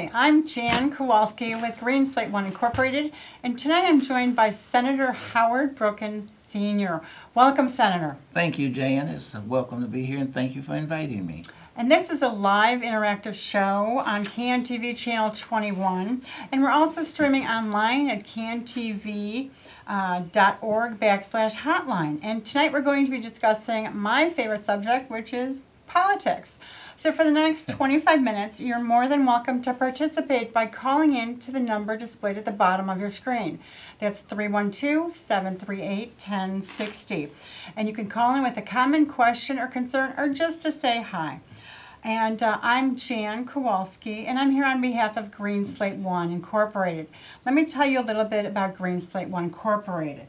Hi, I'm Jan Kowalski with Green Slate I Incorporated, and tonight I'm joined by Senator Howard Brookins Sr. Welcome, Senator. Thank you, Jan. It's welcome to be here, and thank you for inviting me. And this is a live interactive show on CAN TV Channel 21, and we're also streaming online at cantv.org/hotline. And tonight we're going to be discussing my favorite subject, which is politics. So for the next 25 minutes, you're more than welcome to participate by calling in to the number displayed at the bottom of your screen. That's 312-738-1060. And you can call in with a comment, question, or concern, or just to say hi. And I'm Jan Kowalski, and I'm here on behalf of Green Slate I Incorporated. Let me tell you a little bit about Green Slate I Incorporated.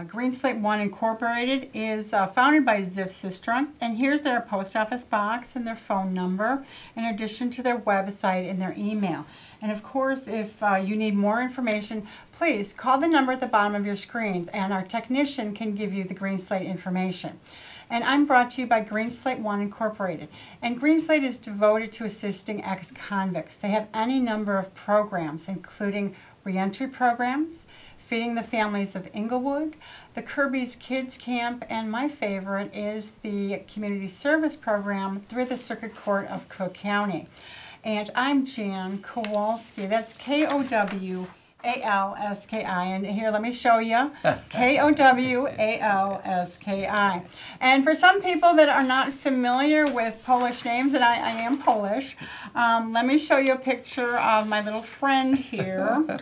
Green Slate I Incorporated is founded by Ziv Sistra, and here's their post office box and their phone number, in addition to their website and their email. And of course, if you need more information, please call the number at the bottom of your screen, and our technician can give you the Green Slate information. And I'm brought to you by Green Slate I Incorporated. And Green Slate is devoted to assisting ex-convicts. They have any number of programs, including reentry programs, Feeding the Families of Inglewood, the Kirby's Kids Camp, and my favorite is the Community Service Program through the Circuit Court of Cook County. And I'm Jan Kowalski. That's Kowalski. And here, let me show you. Kowalski. And for some people that are not familiar with Polish names, and I am Polish, let me show you a picture of my little friend here.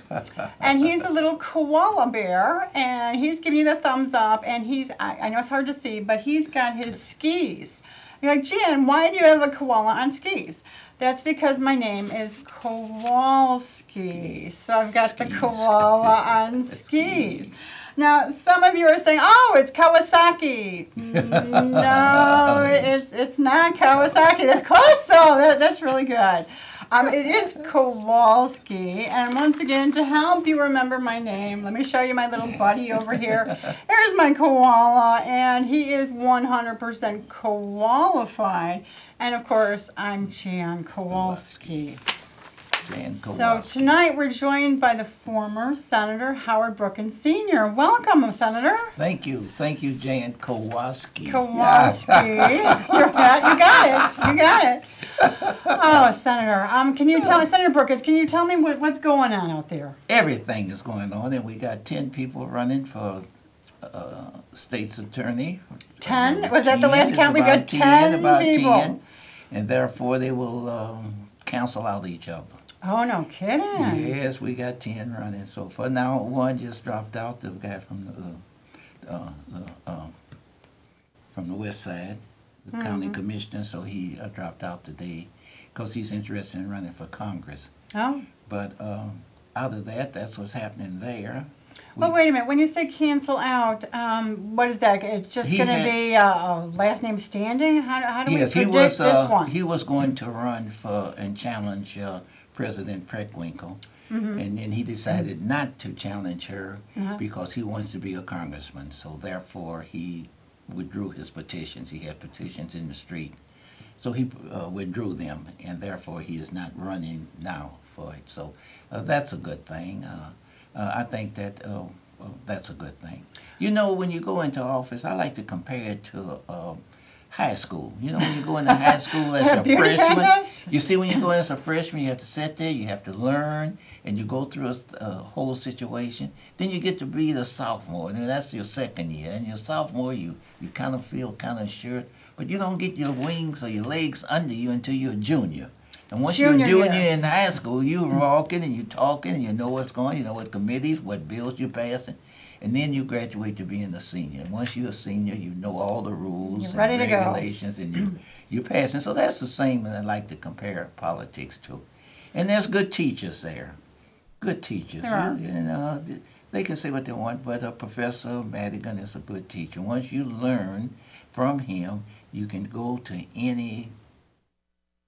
And he's a little koala bear, and he's giving you the thumbs up, and I know it's hard to see, but he's got his skis. You're like, Jan, why do you have a koala on skis? That's because my name is Kowalski. So I've got the koala on skis. Now, some of you are saying, oh, it's Kawasaki. No, it's not Kawasaki. That's close, though. That's really good. It is Kowalski. And once again, to help you remember my name, let me show you my little buddy over here. Here's my koala, and he is 100% qualified. And of course, I'm Jan Kowalski. So tonight we're joined by the former Senator Howard Brookins Sr. Welcome, Senator. Thank you, Jan Kowalski. Kowalski. You got it. Oh, Senator, can you tell me, Senator Brookins, can you tell me what's going on out there? Everything is going on, and we got 10 people running for state's attorney. 10? Was that the last count? We got 10 people. 10, and therefore they will cancel out each other. Oh, no kidding. Yes, we got 10 running so far. Now one just dropped out, the guy from the west side, the county commissioner, so he dropped out today because he's interested in running for Congress. Oh. But out of that, that's what's happening there. Well, wait a minute. When you say cancel out, what is that? It's just going to be last name standing? How do we predict this one? He was going to run for and challenge President Preckwinkle, and then he decided not to challenge her because he wants to be a congressman. So therefore, he withdrew his petitions. He had petitions in the street. So he withdrew them, and therefore he is not running now for it. So that's a good thing. I think that that's a good thing. You know, when you go into office, I like to compare it to high school. You know, when you go into high school as a freshman, you see, when you go in as a freshman, you have to sit there, you have to learn, and you go through a whole situation. Then you get to be the sophomore, and that's your second year. And your sophomore, you kind of feel kind of sure, but you don't get your wings or your legs under you until you're a junior. And once you're a junior in high school, you're walking and you're talking and you know what's going on, you know what committees, what bills you're passing. And then you graduate to being a senior. And once you're a senior, you know all the rules and regulations and you're passing. So that's the same that I like to compare politics to. And there's good teachers there. Good teachers. You know, they can say what they want, but Professor Madigan is a good teacher. Once you learn from him, you can go to any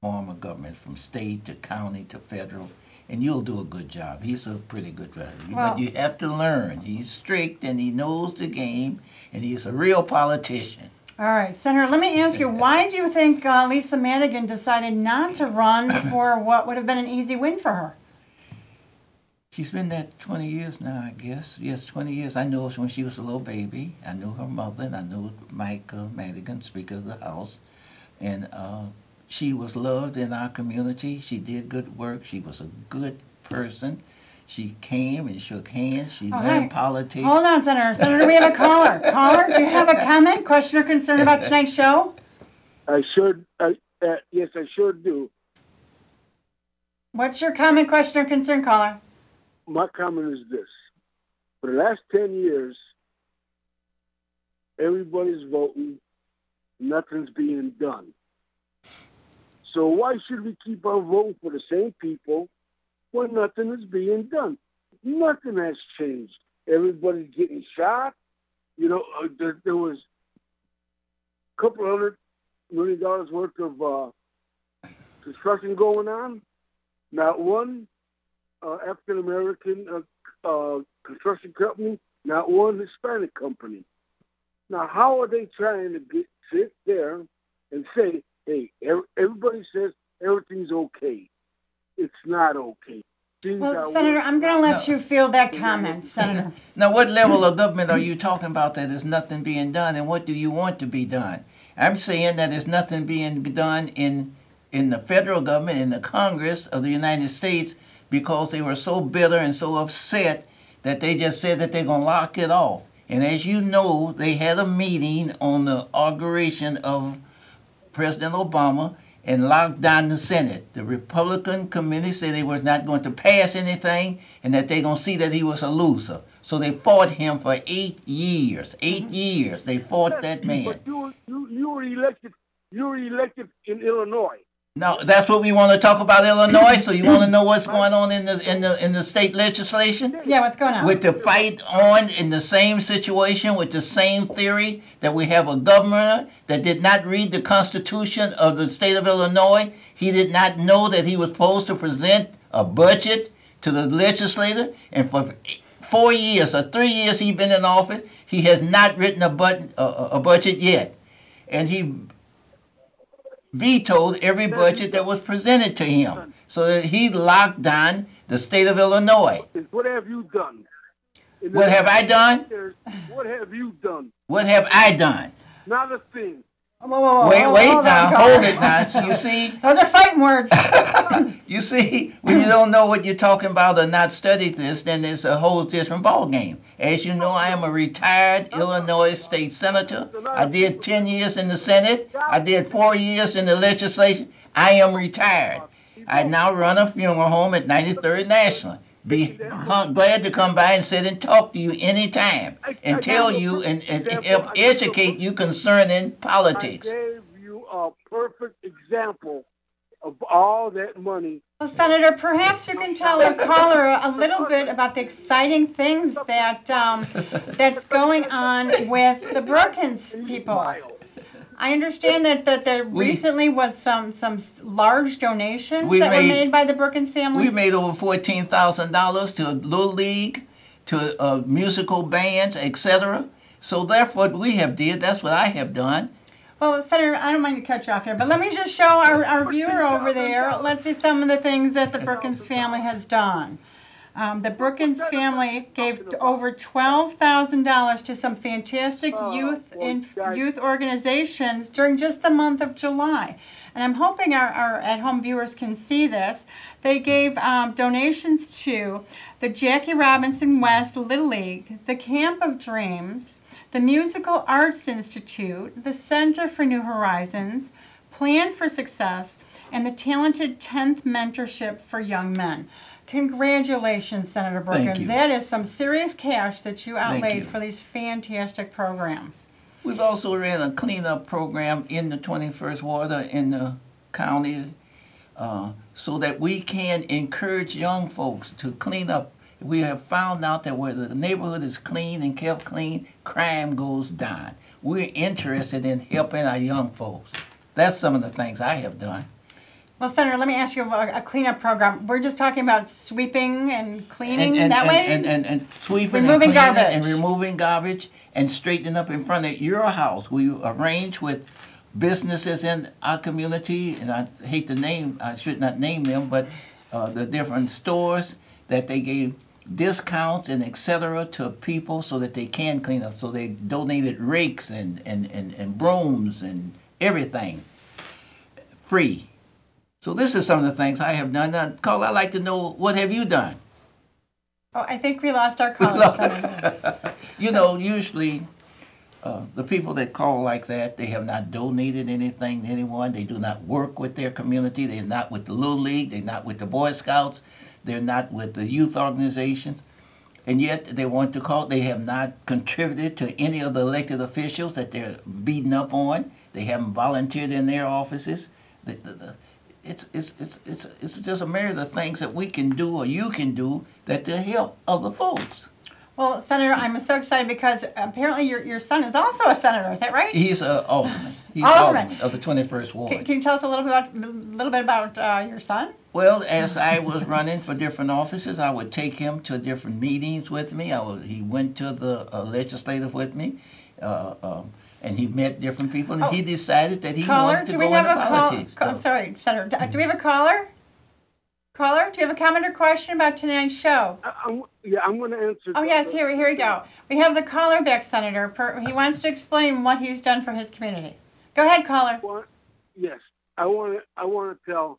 form of government, from state to county to federal, and you'll do a good job. He's a pretty good driver. Well, but you have to learn. He's strict, and he knows the game, and he's a real politician. All right, Senator, let me ask you, why do you think Lisa Madigan decided not to run for what would have been an easy win for her? She's been there 20 years now, I guess. Yes, 20 years. I knew her when she was a little baby. I knew her mother, and I knew Mike Madigan, Speaker of the House. And she was loved in our community. She did good work. She was a good person. She came and shook hands. She learned politics. Hold on, Senator. Senator, we have a caller. Caller, do you have a comment, question, or concern about tonight's show? Yes, I sure do. What's your comment, question, or concern, caller? My comment is this. For the last 10 years, everybody's voting. Nothing's being done. So why should we keep on voting for the same people when nothing is being done? Nothing has changed. Everybody's getting shot. You know, there was a couple $100 million worth of construction going on. Not one African-American construction company, not one Hispanic company. Now, how are they trying to sit there and say, hey, everybody says everything's okay? It's not okay. Well, Senator, I'm going to let you field that comment, Senator. Now, what level of government are you talking about that there's nothing being done, and what do you want to be done? I'm saying that there's nothing being done in the federal government, in the Congress of the United States, because they were so bitter and so upset that they just said that they're going to lock it off. And as you know, they had a meeting on the inauguration of President Obama and locked down the Senate. The Republican committee said they were not going to pass anything and that they're going to see that he was a loser. So they fought him for 8 years. 8 years they fought that man. But you were elected. You were elected in Illinois. No, that's what we want to talk about, Illinois. So you want to know what's going on in the state legislation? Yeah, what's going on? With the fight on in the same situation, with the same theory that we have a governor that did not read the Constitution of the state of Illinois. He did not know that he was supposed to present a budget to the legislator, and for 4 years or 3 years he's been in office, he has not written a budget yet, and he vetoed every budget that was presented to him, so that he locked down the state of Illinois. What have you done? What have I done? What have you done? What have I done? Not a thing. Whoa, wait hold now, on, hold it now. So you see, those are fighting words. you see, when you don't know what you're talking about or not studied this, then it's a whole different ballgame. As you know, I am a retired Illinois state senator. I did 10 years in the Senate. I did 4 years in the legislature. I am retired. I now run a funeral home at 93rd National. Be glad to come by and sit and talk to you anytime and tell you and help educate you concerning politics. I gave you a perfect example of all that money. Well, Senator, perhaps you can tell our caller a little bit about the exciting things that that's going on with the Brookins people. I understand that there recently was some large donations that were made by the Brookins family. We made over $14,000 to Little League, to musical bands, etc. So therefore, what we have did. That's what I have done. Well, Senator, I don't mind to cut you off here, but let me just show our viewer over there. Let's see some of the things that the Brookins family has done. The Brookins family gave over $12,000 to some fantastic youth organizations during just the month of July. And I'm hoping our at-home viewers can see this. They gave donations to the Jackie Robinson West Little League, the Camp of Dreams, the Musical Arts Institute, the Center for New Horizons, Plan for Success, and the Talented 10th Mentorship for Young Men. Congratulations, Senator Brookins. Thank you. That is some serious cash that you outlaid for these fantastic programs. We've also ran a cleanup program in the 21st Ward in the county so that we can encourage young folks to clean up. We have found out that where the neighborhood is clean and kept clean, crime goes down. We're interested in helping our young folks. That's some of the things I have done. Well, Senator, let me ask you about a cleanup program. We're just talking about sweeping and cleaning that way? And sweeping removing and cleaning garbage. and removing garbage and straighten up in front of your house. We arrange with businesses in our community, and I should not name them, but the different stores that they gave discounts and etc. to people so that they can clean up. So they donated rakes and brooms and everything free. So this is some of the things I have done. Now, Cole, I'd like to know, what have you done? Oh, I think we lost our caller, Senator. You know, usually the people that call like that, they have not donated anything to anyone. They do not work with their community. They're not with the Little League. They're not with the Boy Scouts. They're not with the youth organizations. And yet they want to call. They have not contributed to any of the elected officials that they're beating up on. They haven't volunteered in their offices. It's just a myriad of things that we can do or you can do that to help other folks. Well, Senator, I'm so excited because apparently your son is also a senator. Is that right? He's an alderman. He's Alderman. alderman of the 21st Ward. Can you tell us a little bit about your son? Well, as I was running for different offices, I would take him to different meetings with me. He went to the legislative with me, and he met different people, and he decided that he wanted to go into politics. I'm sorry, Senator. Do we have a caller? Caller, do you have a comment or question about tonight's show? I'm going to answer. Oh, yes, here we go. We have the caller back, Senator. He wants to explain what he's done for his community. Go ahead, caller. Yes, I want to tell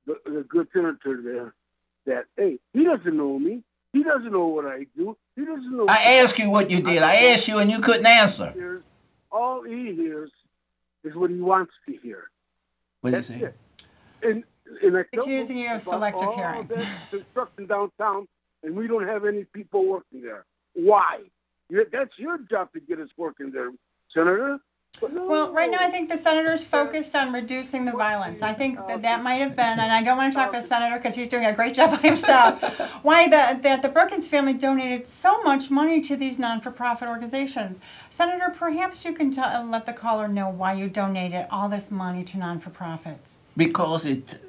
the good senator there that, hey, he doesn't know me. He doesn't know what I do. He doesn't know. I asked you what you did. I asked you and you couldn't answer. All he hears is what he wants to hear. What did you say? And I accusing you of selective hearing. That construction downtown, and we don't have any people working there. Why? That's your job to get us working there, Senator. Well, right now I think the senator's focused on reducing the violence. I think that might have been, and I don't want to talk to the senator because he's doing a great job by himself, why that the Brookins family donated so much money to these non-for-profit organizations. Senator, perhaps you can let the caller know why you donated all this money to non-for-profits. Because it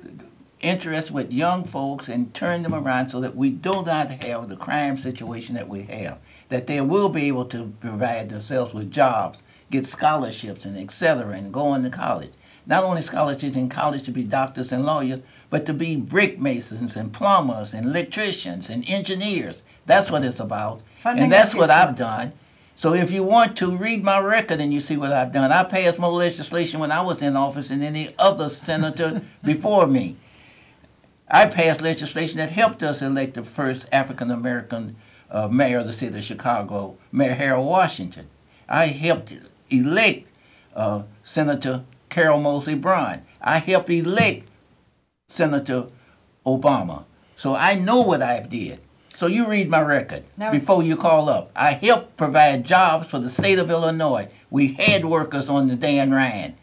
interests with young folks and turn them around so that we do not have the crime situation that we have, that they will be able to provide themselves with jobs, get scholarships and etc. and go into college. Not only scholarships in college to be doctors and lawyers, but to be brick masons and plumbers and electricians and engineers. That's what it's about. And that's what I've done. So if you want to read my record and you see what I've done, I passed more legislation when I was in office than any other senator before me. I passed legislation that helped us elect the first African-American mayor of the city of Chicago, Mayor Harold Washington. I helped elect Senator Carol Mosley Braun. I helped elect Senator Obama. So I know what I've did. So you read my record before you call up. I helped provide jobs for the state of Illinois. We had workers on the Dan Ryan.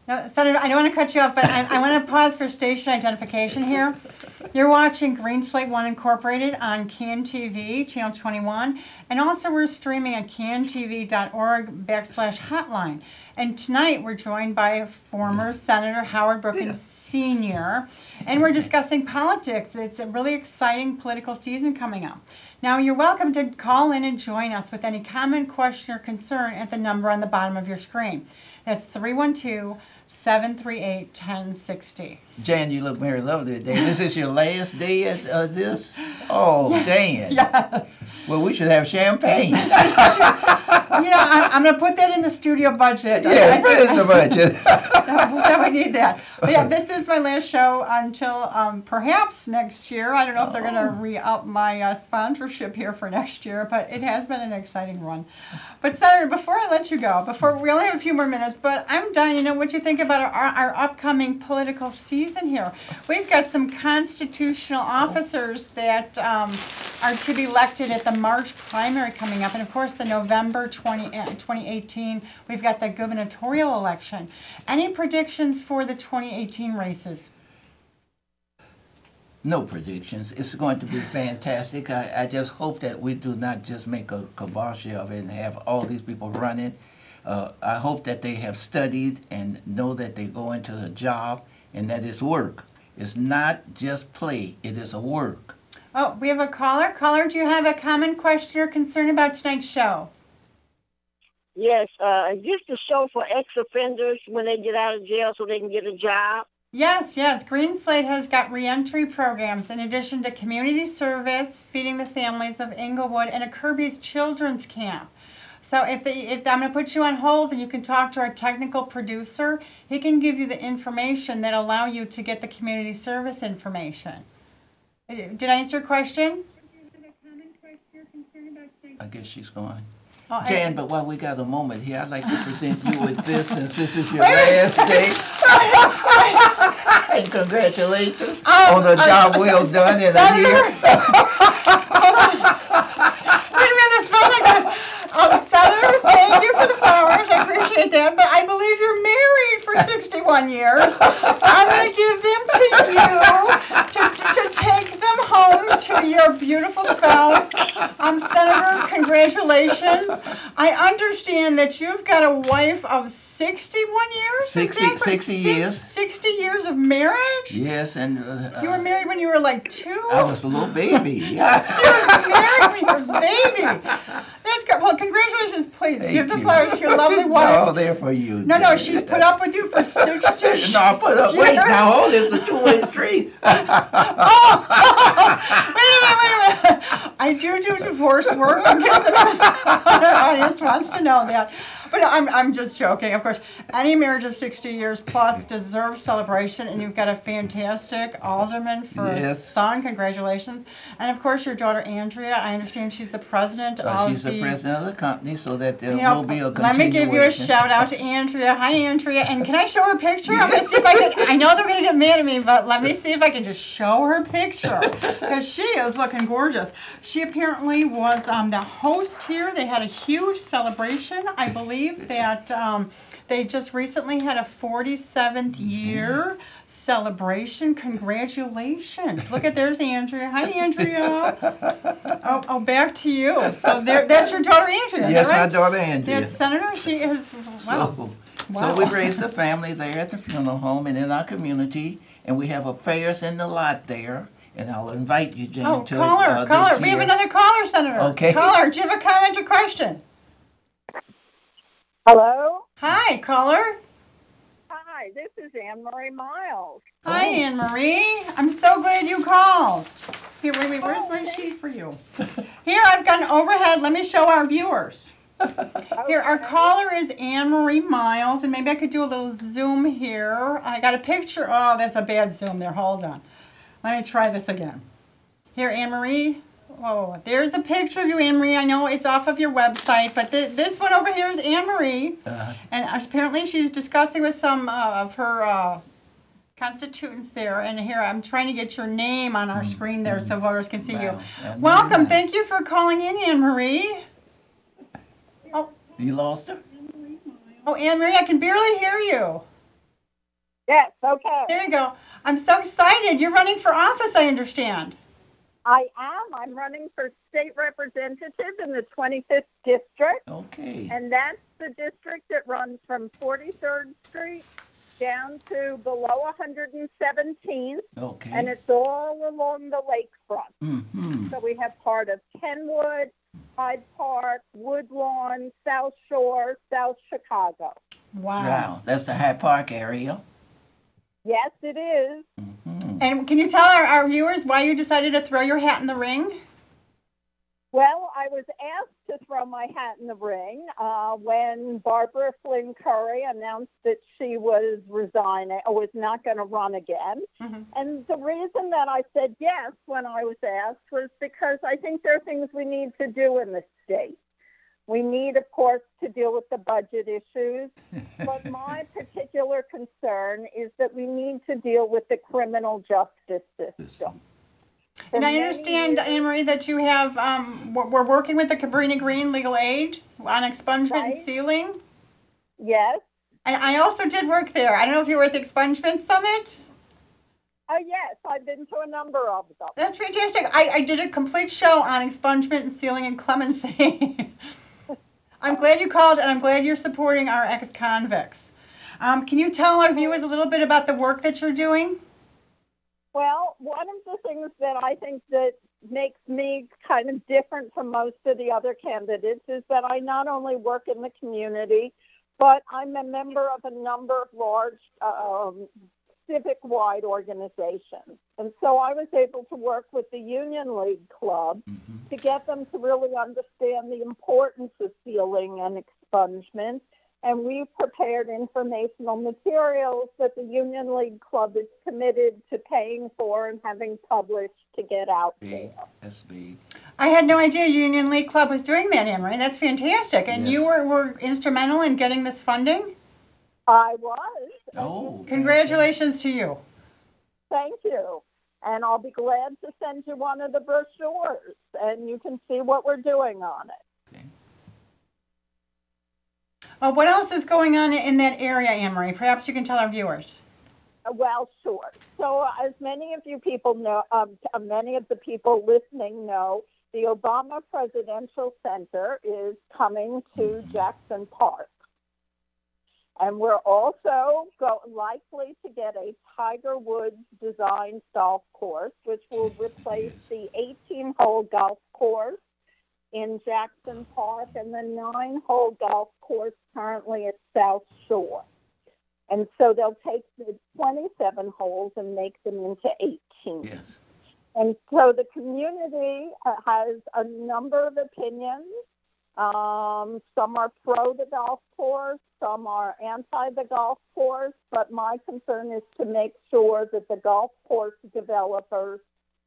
Now, Senator, I don't want to cut you off, but I want to pause for station identification here. You're watching Green Slate I Incorporated on CAN-TV, Channel 21, and also we're streaming at cantv.org/hotline. And tonight we're joined by former Senator Howard Brookins Sr., and we're discussing politics. It's a really exciting political season coming up. Now, you're welcome to call in and join us with any comment, question, or concern at the number on the bottom of your screen. That's 312-738-1060. Jan, you look very lovely today. This is your last day at this? Oh, Dan. Yes. Well, we should have champagne. I'm going to put that in the studio budget. Yeah, put it in the budget. No, we need that. But yeah, this is my last show until perhaps next year. I don't know if they're going to re-up my sponsorship here for next year, but it has been an exciting run. But Senator, before I let you go, we only have a few more minutes, but I'm dying to know what you think about our upcoming political season here. We've got some constitutional officers that are to be elected at the March primary coming up, and of course the November 2018, we've got the gubernatorial election. Any predictions for the 2018 races? No predictions. It's going to be fantastic. I just hope that we do not just make a kibosh of it and have all these people running. I hope that they have studied and know that they go into a job and that it's work. It's not just play. It is a work. Oh, we have a caller. Caller, do you have a comment, question, or concern about tonight's show? Yes, is this the show for ex-offenders when they get out of jail so they can get a job? Yes. Green Slate has got reentry programs in addition to community service, feeding the families of Inglewood, and a Kirby's Children's Camp. So if I'm going to put you on hold and you can talk to our technical producer, he can give you the information that allow you to get the community service information. Did I answer your question? I guess she's gone. Oh, Jan, but while we got a moment here, I'd like to present you with this since this is your last day. And congratulations on a job well done in a year. Wait a minute, it smells like this. Senator, thank you for the flowers. I appreciate that. But I believe you're married for 61 years. I'm going to give them to you to take them home to your beautiful spouse. Senator, congratulations. I understand that you've got a wife of 61 years? 60 years. 60 years of marriage? Yes, and You were married when you were like 2? I was a little baby. You were married when you were a baby. That's good. Well, congratulations. Please Thank give the you. flowers to your lovely wife. No, they're for you. No, she's put up with you for 60 years. No, I put up. Wait, now hold it. It's a two-way street. Wait a minute. I do divorce work in case the audience wants to know that. But I'm just joking. Of course, any marriage of 60 years plus deserves celebration, and you've got a fantastic alderman for a son. Congratulations. And of course, your daughter Andrea, I understand she's the president of She's the president of the company, so that there will be a continuation. Let me give you a shout out to Andrea. Hi, Andrea. And can I show her a picture? I'm going to see if I can. I know they're going to get mad at me, but let me see if I can just show her picture. Because she is looking gorgeous. She apparently was the host here. They had a huge celebration. I believe that they just recently had a 47th year celebration. Congratulations. Look at, there's Andrea. Hi, Andrea. Oh, back to you. So that's your daughter, Andrea. Yes, right? my daughter, Andrea. Yes, Senator, she is, wow. So we've raised a family there at the funeral home and in our community, and we have affairs in the lot there. And I'll invite you, Jane, to caller. We have another caller, Senator. Okay. Caller, do you have a comment or question? Hello? Hi, caller. Hi, this is Anne Marie Miles. Hi, Anne Marie. I'm so glad you called. Here, wait, where's my sheet for you? Here, I've got an overhead. Let me show our viewers. Here, our caller is Anne Marie Miles, and maybe I could do a little zoom here. I got a picture. Oh, that's a bad zoom there. Hold on. Let me try this again. Here, Anne Marie. Oh, there's a picture of you, Anne Marie. I know it's off of your website, but this one over here is Anne Marie. And apparently she's discussing with some of her constituents there. And here, I'm trying to get your name on our screen there so voters can see you. Welcome. Thank you for calling in, Anne Marie. Oh, you lost her? Oh, Anne Marie, I can barely hear you. Yes, okay. There you go. I'm so excited. You're running for office, I understand. I am. I'm running for state representative in the 25th district. Okay. And that's the district that runs from 43rd Street down to below 117th. Okay. And it's all along the lakefront. Mm-hmm. So we have part of Kenwood, Hyde Park, Woodlawn, South Shore, South Chicago. Wow. That's the Hyde Park area. Yes, it is. Mm-hmm. And can you tell our viewers why you decided to throw your hat in the ring? Well, I was asked to throw my hat in the ring when Barbara Flynn Curry announced that she was resigning or was not going to run again. Mm-hmm. And the reason that I said yes when I was asked was because I think there are things we need to do in the state. We need, of course, to deal with the budget issues, but my particular concern is that we need to deal with the criminal justice system. And I understand, Anne Marie, that you have, we're working with the Cabrini Green Legal Aid on expungement and sealing. Yes. And I also did work there. I don't know if you were at the Expungement Summit. Oh, yes. I've been to a number of them. That's fantastic. I did a complete show on expungement and sealing and clemency. I'm glad you called, and I'm glad you're supporting our ex-convicts. Can you tell our viewers a little bit about the work that you're doing? Well, one of the things that I think that makes me kind of different from most of the other candidates is that I not only work in the community, but I'm a member of a number of large civic-wide organizations. And so I was able to work with the Union League Club to get them to really understand the importance of sealing and expungement. And we've prepared informational materials that the Union League Club is committed to paying for and having published to get out there. That's big. I had no idea Union League Club was doing that, Anne-Marie. That's fantastic. And Yes. you were instrumental in getting this funding? I was. Oh, Congratulations to you. Thank you. And I'll be glad to send you one of the brochures, and you can see what we're doing on it. Okay. What else is going on in that area, Anne-Marie? Perhaps you can tell our viewers. Well, sure. So as many of you people know, many of the people listening know, the Obama Presidential Center is coming to Jackson Park. And we're also likely to get a Tiger Woods designed golf course, which will replace the 18-hole golf course in Jackson Park and the 9-hole golf course currently at South Shore. And so they'll take the 27 holes and make them into 18. Yes. And so the community has a number of opinions. Some are pro the golf course, some are anti the golf course, but my concern is to make sure that the golf course developers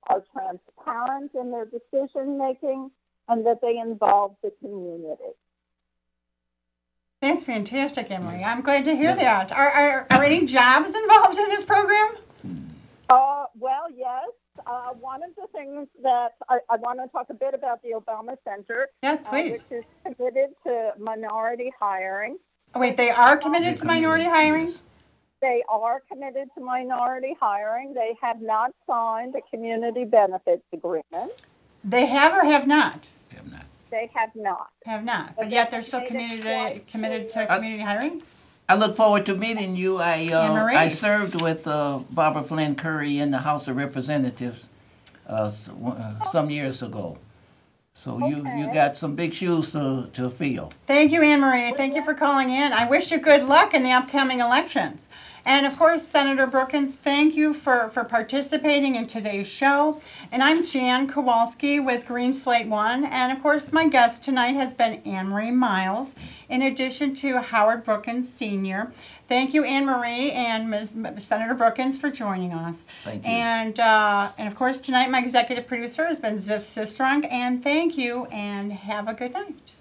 are transparent in their decision making and that they involve the community. That's fantastic, Anne-Marie. I'm glad to hear Yes. that. Are any jobs involved in this program? Well, yes. One of the things that I want to talk a bit about the Obama Center, Yes, please. which is committed to minority hiring. Oh, wait, they are committed to minority hiring? Yes. They are committed to minority hiring. They have not signed a community benefits agreement. They have or have not? Have not. They have not. Have not. But But yet they they're still made it committed to quite community hiring? I look forward to meeting you. Anne-Marie. I served with Barbara Flynn Curry in the House of Representatives some years ago. So you Okay. got some big shoes to fill. Thank you, Anne-Marie. Thank you for calling in. I wish you good luck in the upcoming elections. And of course, Senator Brookins, thank you for participating in today's show. And I'm Jan Kowalski with Green Slate I. And of course, my guest tonight has been Anne-Marie Miles, in addition to Howard Brookins Sr. Thank you, Anne-Marie and Senator Brookins, for joining us. Thank you. And of course, tonight my executive producer has been Ziv Sistrunk. And thank you, and have a good night.